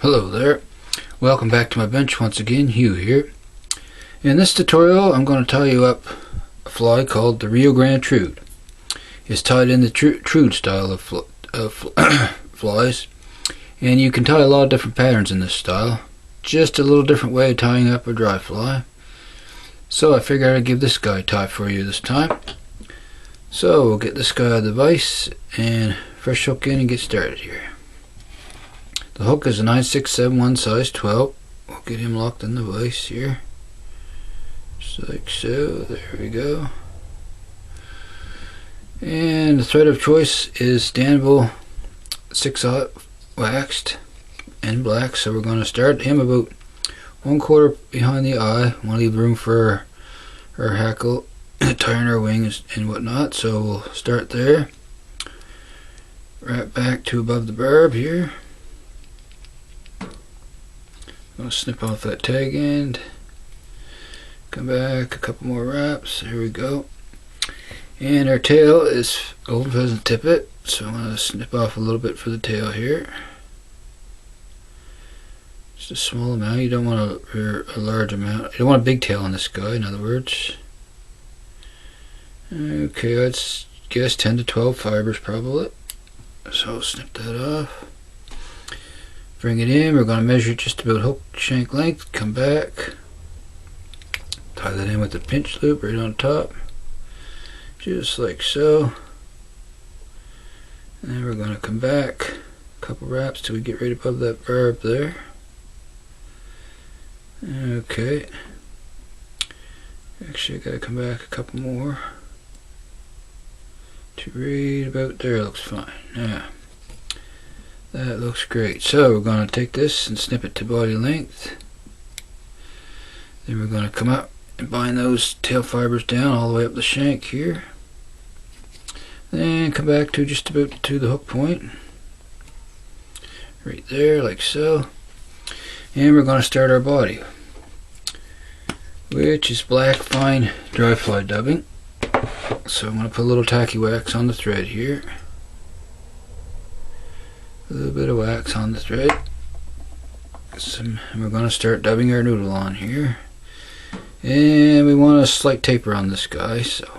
Hello there. Welcome back to my bench once again. Hugh here. In this tutorial I'm going to tie you up a fly called the Rio Grande trude. It's tied in the trude style of flies, and you can tie a lot of different patterns in this style. Just a little different way of tying up a dry fly. So I figured I'd give this guy a tie for you this time. So we'll get this guy out of the vise and fresh hook in and get started here. The hook is a 9/6/7/1 size 12. We'll get him locked in the vise here. Just like so. There we go. And the thread of choice is Danville 6/0 waxed and black. So we're going to start him about 1/4 behind the eye. Want to leave room for our hackle, tying our wings and whatnot. So we'll start there. Right back to above the barb here. I'll snip off that tag end, come back a couple more wraps, here we go. And our tail is golden pheasant tippet, so I'm going to snip off a little bit for the tail here. Just a small amount, you don't want a large amount, you don't want a big tail on this guy, in other words. Okay, let's guess 10 to 12 fibers probably, so I'll snip that off. Bring it in, we're going to measure just about hook shank length, come back, tie that in with the pinch loop right on top, just like so. And then we're going to come back a couple wraps till we get right above that barb there. Okay, actually I got to come back a couple more to right about there. Looks fine. Yeah. That looks great. So we're going to take this and snip it to body length. Then we're going to come up and bind those tail fibers down all the way up the shank here. Then come back to just about to the hook point. Right there, like so. And we're going to start our body, which is black fine dry fly dubbing. So I'm going to put a little tacky wax on the thread here. A little bit of wax on the thread. And we're going to start dubbing our noodle on here. And we want a slight taper on this guy, so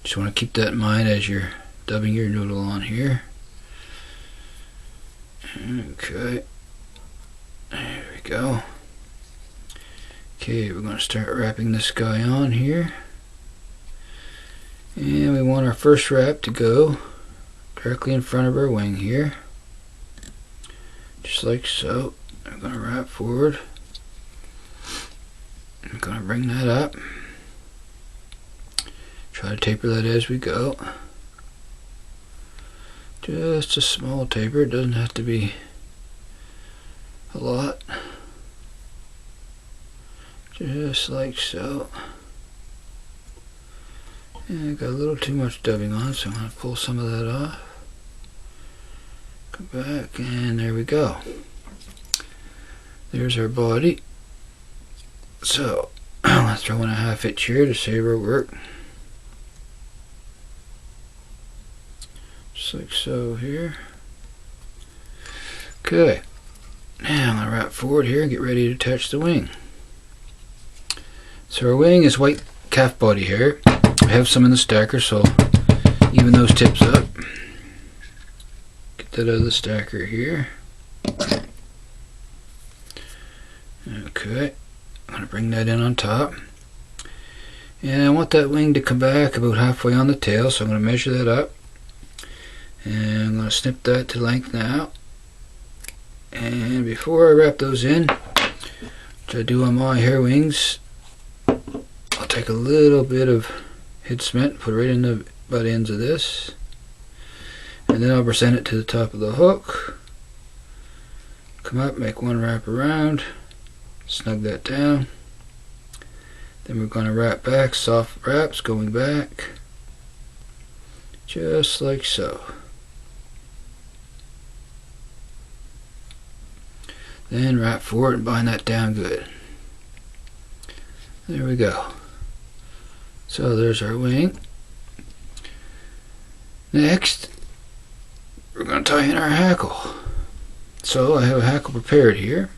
just want to keep that in mind as you're dubbing your noodle on here. Okay. There we go. Okay, we're going to start wrapping this guy on here. And we want our first wrap to go directly in front of our wing here, just like so. I'm going to wrap forward. I'm going to bring that up. Try to taper that as we go. Just a small taper, it doesn't have to be a lot. Just like so. And I got a little too much dubbing on, so I'm going to pull some of that off. Back, and there we go. There's our body. So I'm going to throw in a half hitch here to save our work, just like so here. Okay, now I'm going to wrap forward here and get ready to attach the wing. So our wing is white calf body hair. I have some in the stacker, so I'll even those tips up. That out of the stacker here. Okay, I'm going to bring that in on top, and I want that wing to come back about halfway on the tail, so I'm going to measure that up, and I'm going to snip that to length now. And before I wrap those in, which I do on my hair wings, I'll take a little bit of head cement, put it right in the butt ends of this. And then I'll present it to the top of the hook. Come up, make one wrap around, snug that down. Then we're going to wrap back, soft wraps going back, just like so. Then wrap forward and bind that down good. There we go. So there's our wing. Next, we're going to tie in our hackle. So I have a hackle prepared here.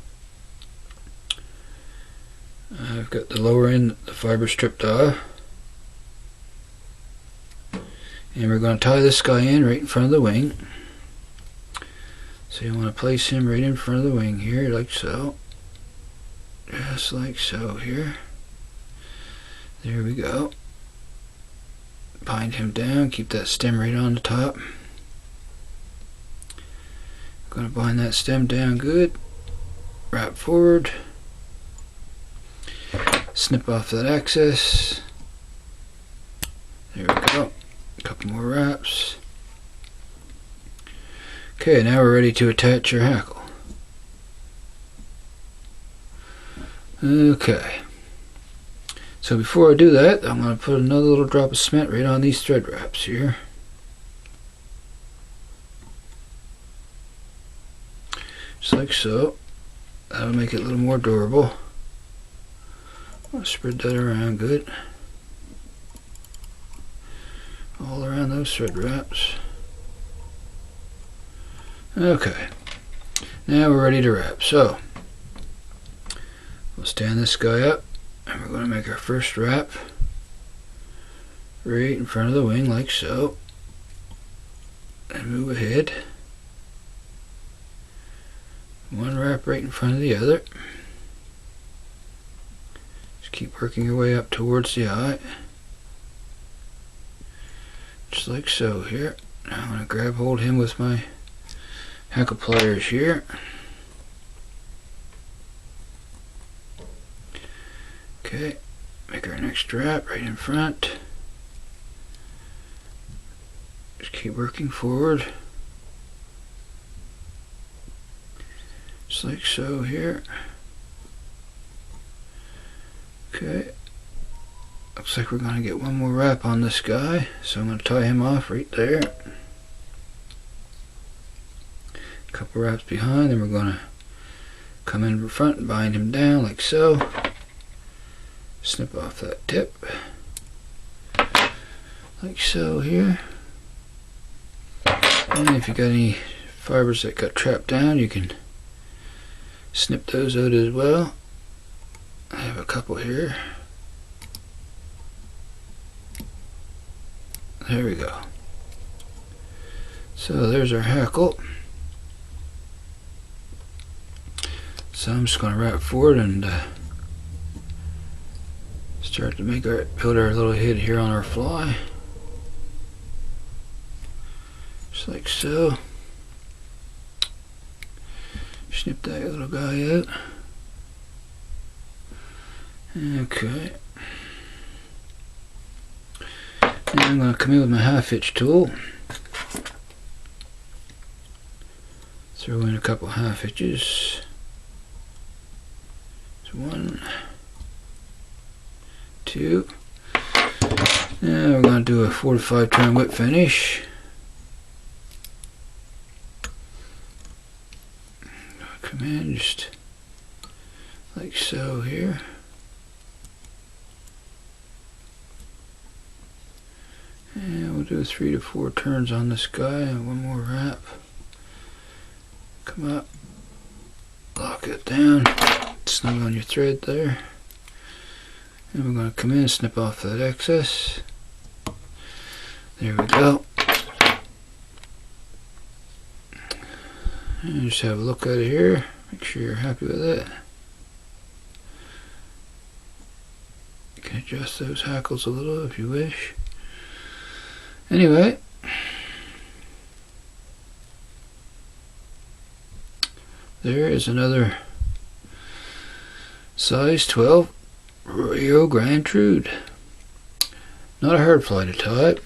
I've got the lower end, the fiber stripped off. And we're going to tie this guy in right in front of the wing. So you want to place him right in front of the wing here, like so. Just like so here. There we go. Bind him down, keep that stem right on the top. Going to bind that stem down good. Wrap forward. Snip off that excess. There we go. A couple more wraps. Okay, now we're ready to attach your hackle. Okay. So before I do that, I'm going to put another little drop of cement right on these thread wraps here. Just like so. That'll make it a little more durable. I'll spread that around good. All around those thread wraps. Okay. Now we're ready to wrap. So, we'll stand this guy up and we're going to make our first wrap right in front of the wing like so. And move ahead. One wrap right in front of the other. Just keep working your way up towards the eye. Just like so here. Now I'm going to grab hold him with my hackle pliers here. Okay, make our next wrap right in front. Just keep working forward. Just like so here. Okay. Looks like we're going to get one more wrap on this guy, so I'm going to tie him off right there. A couple wraps behind, then we're going to come in front and bind him down like so. Snip off that tip. Like so here. And if you got any fibers that got trapped down, you can snip those out as well. I have a couple here. There we go. So there's our hackle. So I'm just going to wrap forward and start to build our little head here on our fly. Just like so. Snip that little guy out. Okay. Now I'm going to come in with my half-hitch tool. Throw in a couple half hitches. So 1, 2. Now we're going to do a 4 to 5 turn whip finish. Come in just like so here. And we'll do 3 to 4 turns on this guy and one more wrap. Come up, lock it down, snug on your thread there. And we're going to come in and snip off that excess. There we go. And just have a look at it here. Make sure you're happy with it. You can adjust those hackles a little if you wish. Anyway, there is another size 12 Rio Grande Trude. Not a hard fly to tie,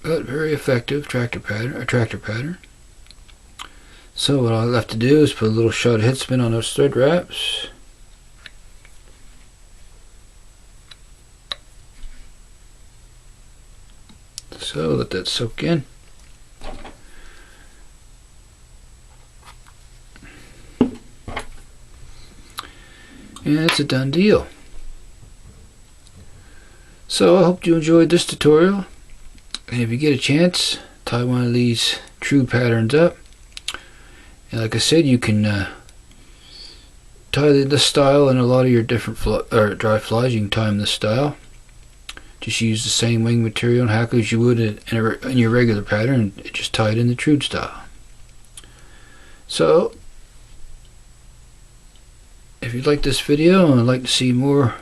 but very effective tractor pattern. So what I'll have to do is put a little shot head spin on those thread wraps. So let that soak in. And it's a done deal. So I hope you enjoyed this tutorial. And if you get a chance, tie one of these trude patterns up. And like I said, you can tie this style in a lot of your different dry flies. You can tie them this style. Just use the same wing material and hackle as you would in your regular pattern, and just tie it in the trude style. So, if you like this video and would like to see more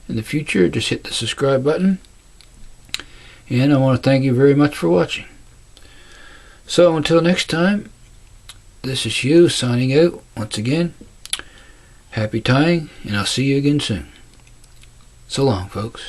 in the future, just hit the subscribe button. And I want to thank you very much for watching. So until next time, this is Hugh signing out once again. Happy tying, and I'll see you again soon. So long, folks.